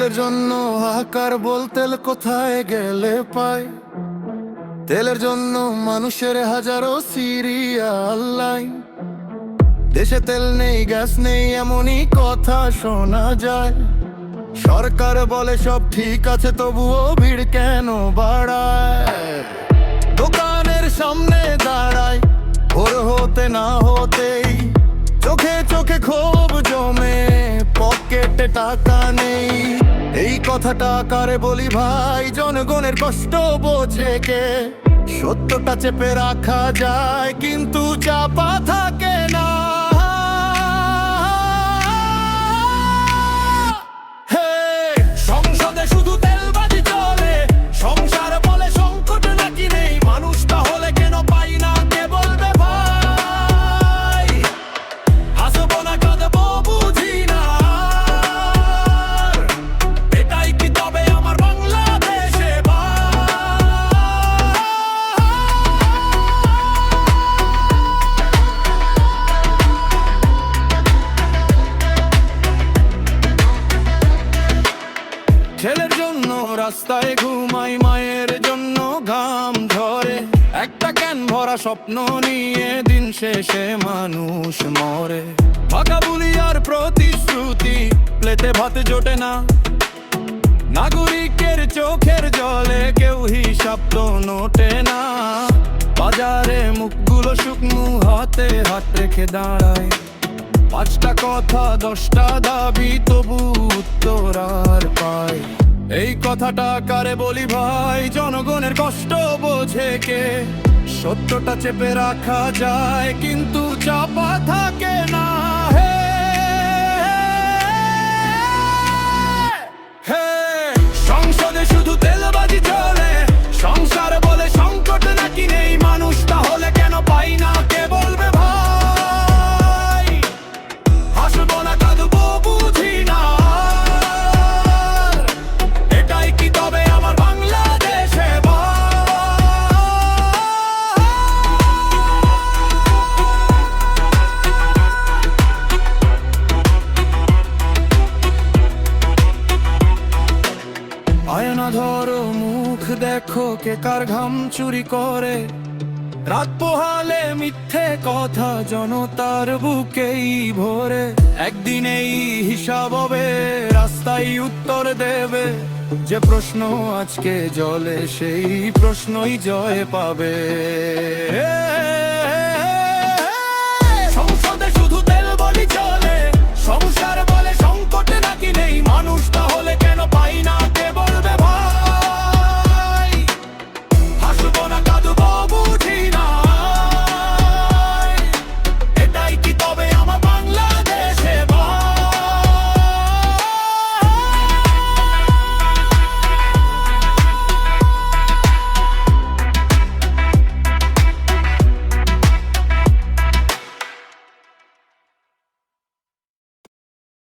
তেলের জন্য হাহাকার, বল তেল কোথায় গেলে পাই। তেলের জন্য মানুষের হাজারো সিরিয়াল লাইন। দেশে তেল নেই, গ্যাস নেই, এমনই কথা শোনা যায়। সরকার বলে সব ঠিক আছে, তবুও ভিড় কেন বাড়ায়। দোকানের সামনে দাঁড়ায়, ভোর হতে না হতেই চোখে চোখে ক্ষোভ জমে, পকেটে টাকা নেই। এই কথাটা কারে বলি ভাই, জনগণের কষ্ট বোঝে কে। সত্যটা চেপে রাখা যায়, কিন্তু চাপা থাকে না। সংসদে শুধু তেলবাজি চলে, সংসার বলে সংকট নাকি নেই। মানুষ তাহলে কেন পাই না, কে বলবে ভাই। হাসবো না কাঁদবো বুঝি না, এটাই কি তবে আমার বাংলাদেশে ছেলের জন্য রাস্তায় ঘুমাই, মায়ের জন্য ঘাম ঝরে। একটা ক্যান ভরা স্বপ্ন নিয়ে দিন শেষে মানুষ মরে। ফাঁকা বুলি আর প্রতিশ্রুতি, প্লেটে ভাত জোটে না। নাগরিকের চোখের জলে কেউ হিসাব তো নোটে না। বাজারে মুখগুলো শুকনো, হাতে হাত রেখে দাঁড়ায়। 5টা কথা 10টা দাবি, তবু উত্তর আর পাই। এই কথাটা কারে বলি ভাই, জনগণের কষ্ট বোঝে কে। সত্যটা চেপে রাখা যায়, কিন্তু চাপা থাকে না। হে হে সংসদে শুধু তেলবাজি চলে, সংসার বলে সংকট নাকি নেই। মানুষ তাহলে কেন পাই না, কে বলবে ভাই। হাসবো না কাঁদবো বুঝি না, এটাই কি তবে আমার বাংলাদেশে আয়না ধরো, মুখ দেখো, কে কার ঘাম চুরি করে। রাত পোহালে মিথ্যে কথা জনতার বুকেই ভরে। একদিন এই হিসাব হবে, রাস্তায় উত্তর দেবে। যে প্রশ্ন আজকে জ্বলে, সেই প্রশ্নই জয় পাবে।